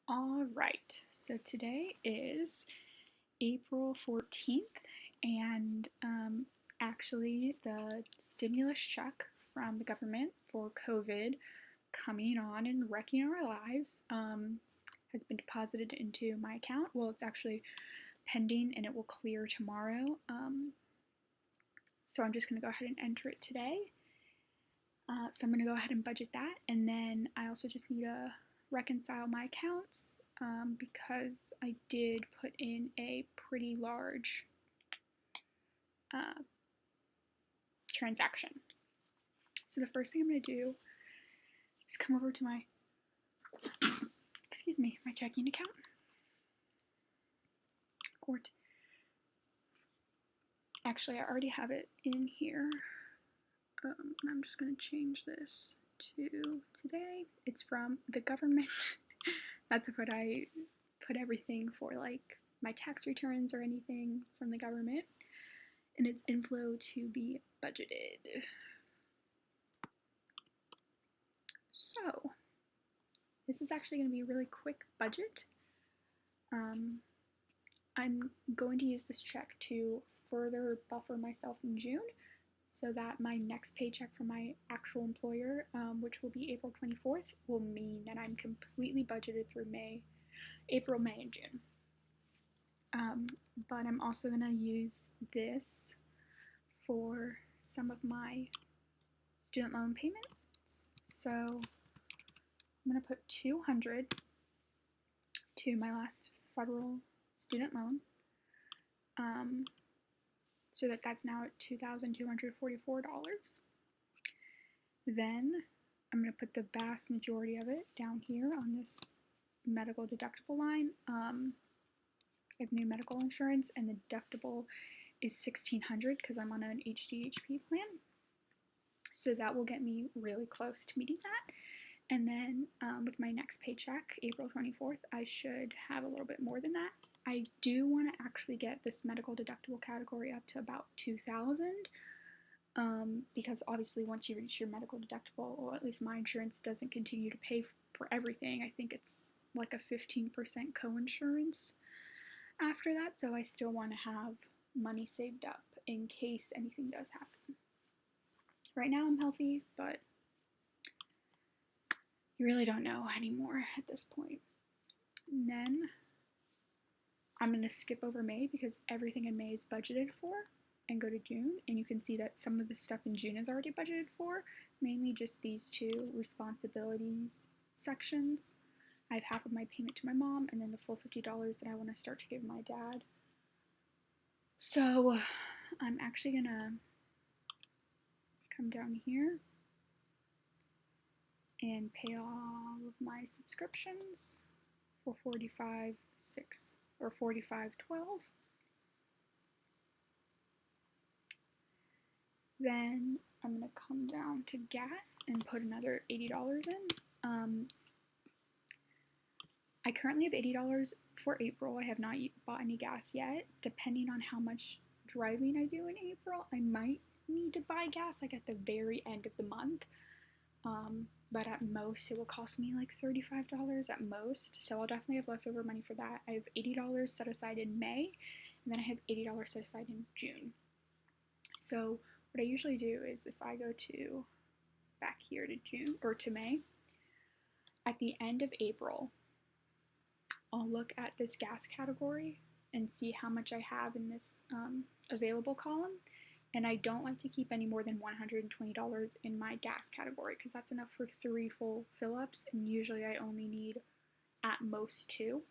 All right, so today is April 14th, and actually, the stimulus check from the government for COVID coming on and wrecking our lives has been deposited into my account. Well, it's actually pending and it will clear tomorrow. So I'm just going to go ahead and enter it today. So I'm going to go ahead and budget that, and then I also just need to reconcile my accounts because I did put in a pretty large transaction. So the first thing I'm going to do is come over to my, my checking account. Actually, I already have it in here. I'm just going to change this to today. It's from the government. That's what I put everything for, like my tax returns or anything from the government. And it's inflow to be budgeted. So, this is actually going to be a really quick budget. I'm going to use this check to further buffer myself in June so that my next paycheck from my actual employer, which will be April 24th, will mean that I'm completely budgeted through April, May, and June. But I'm also going to use this for some of my student loan payments. So I'm going to put $200 to my last federal student loan. So that's now at $2,244. Then I'm going to put the vast majority of it down here on this medical deductible line. I have new medical insurance, and the deductible is $1,600 because I'm on an HDHP plan. So that will get me really close to meeting that. And then with my next paycheck, April 24th, I should have a little bit more than that. I do want to actually get this medical deductible category up to about $2,000 because obviously once you reach your medical deductible, or at least my insurance doesn't continue to pay for everything. I think it's like a 15% co-insurance after that, so I still want to have money saved up in case anything does happen. Right now I'm healthy, but you really don't know anymore at this point. And then I'm going to skip over May because everything in May is budgeted for, and go to June, and you can see that some of the stuff in June is already budgeted for, mainly just these two responsibilities sections. I have half of my payment to my mom, and then the full $50 that I want to start to give my dad. So I'm actually going to come down here and pay all of my subscriptions for $45.12. Then I'm going to come down to gas and put another $80 in. I currently have $80 for April. I have not bought any gas yet. Depending on how much driving I do in April, I might need to buy gas like at the very end of the month. But at most it will cost me like $35 at most. So I'll definitely have leftover money for that. I have $80 set aside in May, and then I have $80 set aside in June. So what I usually do is if I go to back here to June or to May, at the end of April, I'll look at this gas category and see how much I have in this available column. And I don't like to keep any more than $120 in my gas category because that's enough for 3 full fill-ups, and usually I only need at most 2.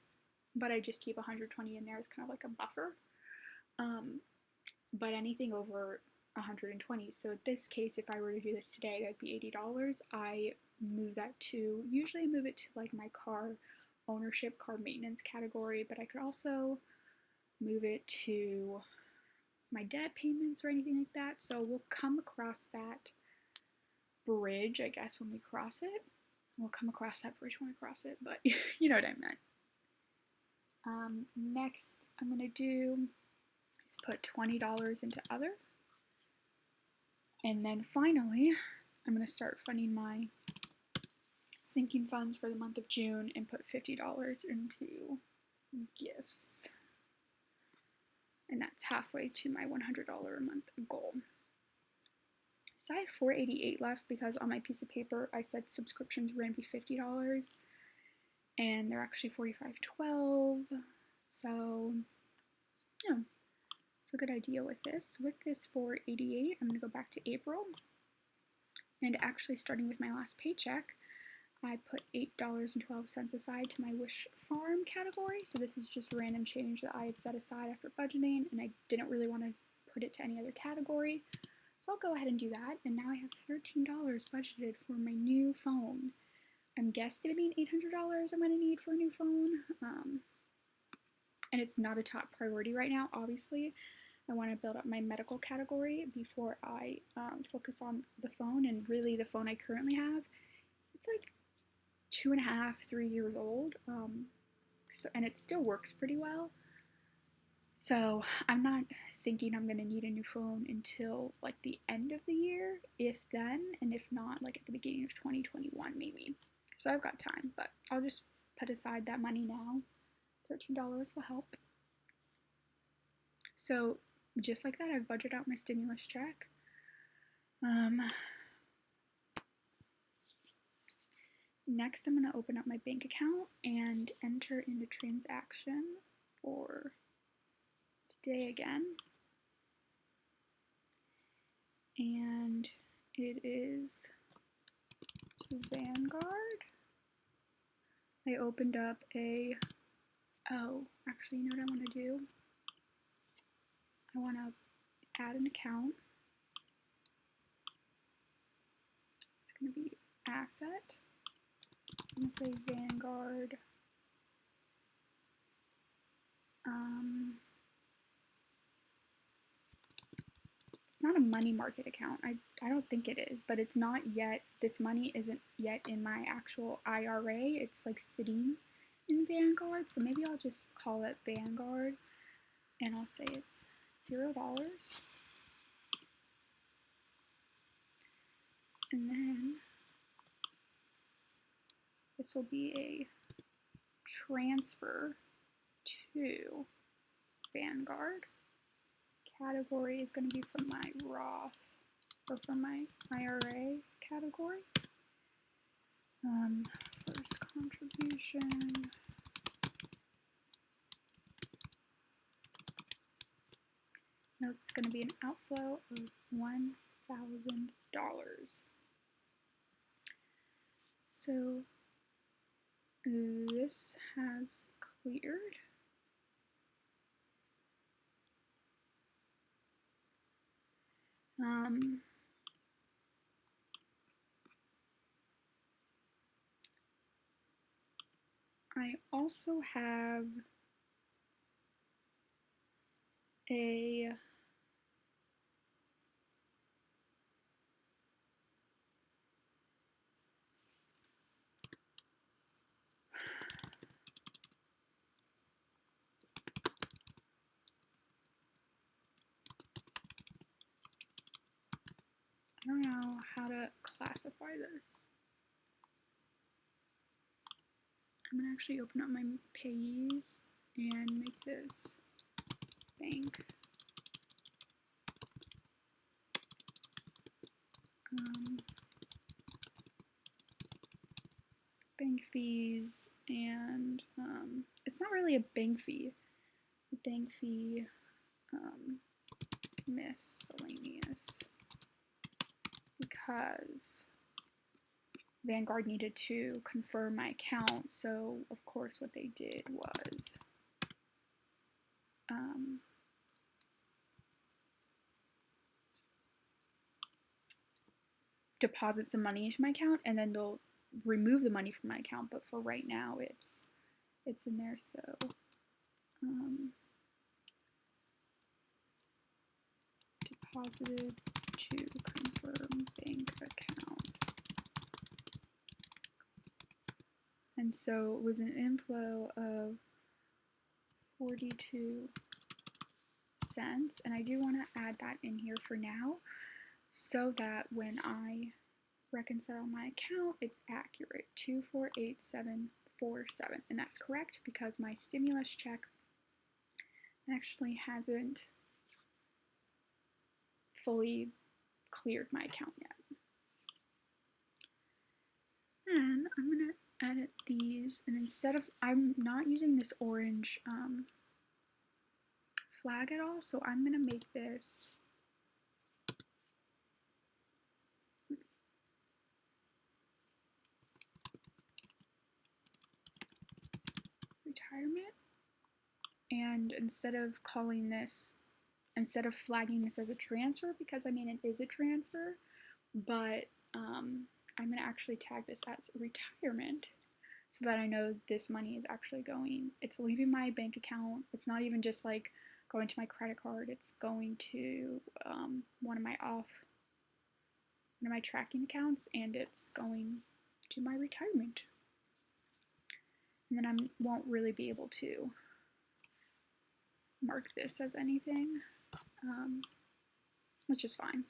But I just keep $120 in there as kind of like a buffer. But anything over $120. So in this case, if I were to do this today, that'd be $80. I move that to, usually I move it to like my car ownership, car maintenance category, but I could also move it to my debt payments or anything like that. So we'll come across that bridge, I guess, when we cross it. We'll come across that bridge when we cross it, but you know what I meant. Next, I'm going to do is put $20 into other. And then finally, I'm going to start funding my sinking funds for the month of June and put $50 into gifts. And that's halfway to my $100 a month goal. So I have $488 left because on my piece of paper I said subscriptions were going to be $50 and they're actually $45.12. So yeah, it's a good idea with this. With this $488, I'm going to go back to April, and actually starting with my last paycheck, I put $8.12 aside to my Wish Farm category. So this is just random change that I had set aside after budgeting, and I didn't really want to put it to any other category. So I'll go ahead and do that, and now I have $13 budgeted for my new phone. I'm guesstimating $800 I'm going to need for a new phone, and it's not a top priority right now, obviously. I want to build up my medical category before I focus on the phone, and really the phone I currently have, it's like 2.5, 3 years old, and it still works pretty well. So I'm not thinking I'm going to need a new phone until like the end of the year, if then, and if not, like at the beginning of 2021 maybe. So I've got time, but I'll just put aside that money now. $13 will help. So just like that, I've budgeted out my stimulus check. Next, I'm going to open up my bank account and enter in a transaction for today again. And it is Vanguard. I opened up actually, you know what I want to do? I want to add an account. It's going to be asset. I'm going to say Vanguard. It's not a money market account. I don't think it is, but it's not yet. This money isn't yet in my actual IRA. It's like sitting in Vanguard. So maybe I'll just call it Vanguard, and I'll say it's $0. And then this will be a transfer to Vanguard. Category is going to be from my Roth or from my IRA category. First contribution. Now it's going to be an outflow of $1,000. So this has cleared. I also have a I don't know how to classify this. I'm going to actually open up my payees and make this bank. Bank fees, and it's not really a bank fee. Bank fee miscellaneous, because Vanguard needed to confirm my account, so of course what they did was deposit some money into my account, and then they'll remove the money from my account, but for right now it's in there. So deposited to confirm bank account. And so it was an inflow of 42 cents, and I do want to add that in here for now, so that when I reconcile my account. It's accurate, 248747, and that's correct because my stimulus check actually hasn't fully cleared my account yet. And I'm gonna edit these, and instead of, I'm not using this orange flag at all, so I'm gonna make this retirement. And instead of flagging this as a transfer, because I mean it is a transfer, but I'm going to actually tag this as retirement so that I know this money is actually going, it's leaving my bank account. It's not even just like going to my credit card, it's going to one of my tracking accounts, and it's going to my retirement. And then I won't really be able to mark this as anything, which is fine.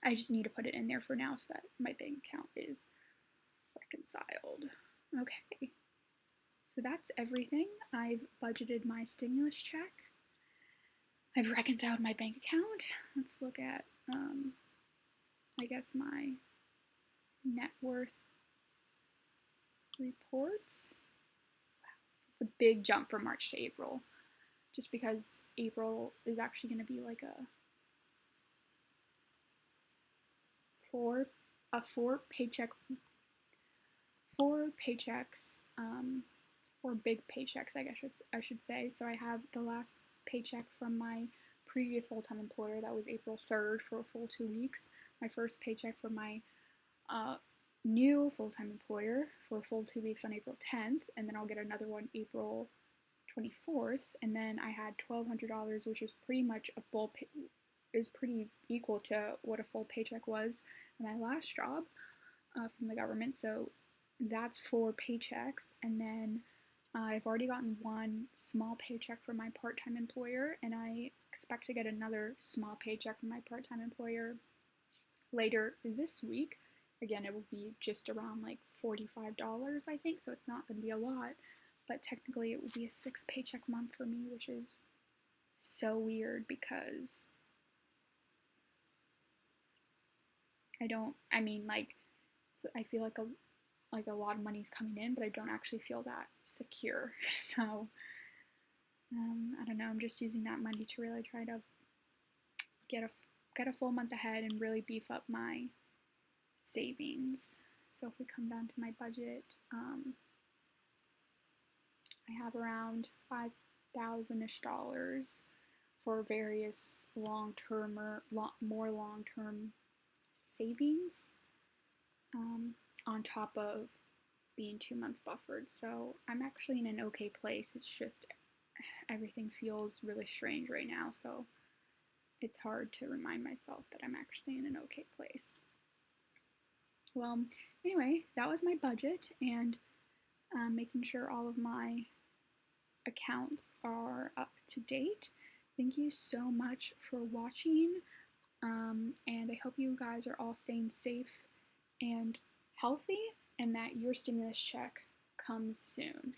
I just need to put it in there for now so that my bank account is reconciled. Okay, so that's everything. I've budgeted my stimulus check. I've reconciled my bank account. Let's look at, I guess, my net worth reports. It's a big jump from March to April, just because April is actually going to be like a four paychecks, 4 big paychecks, I guess I should say. So I have the last paycheck from my previous full-time employer, that was April 3rd for a full 2 weeks. My first paycheck from my new full-time employer for a full 2 weeks on April 10th, and then I'll get another one April 24th, and then I had $1,200, which is pretty much is pretty equal to what a full paycheck was in my last job from the government. So that's 4 paychecks, and then I've already gotten one small paycheck from my part-time employer, and I expect to get another small paycheck from my part-time employer later this week. Again, it will be just around like $45, I think, so it's not going to be a lot, but technically it will be a 6 paycheck month for me, which is so weird because I feel like a lot of money's coming in, but I don't actually feel that secure. So I don't know, I'm just using that money to really try to get a full month ahead and really beef up my savings. So if we come down to my budget, I have around $5,000-ish for various long-term or more long-term savings, on top of being 2 months buffered. So I'm actually in an okay place. It's just everything feels really strange right now, so it's hard to remind myself that I'm actually in an okay place. Well, anyway, that was my budget, and making sure all of my accounts are up to date. Thank you so much for watching, and I hope you guys are all staying safe and healthy, and that your stimulus check comes soon.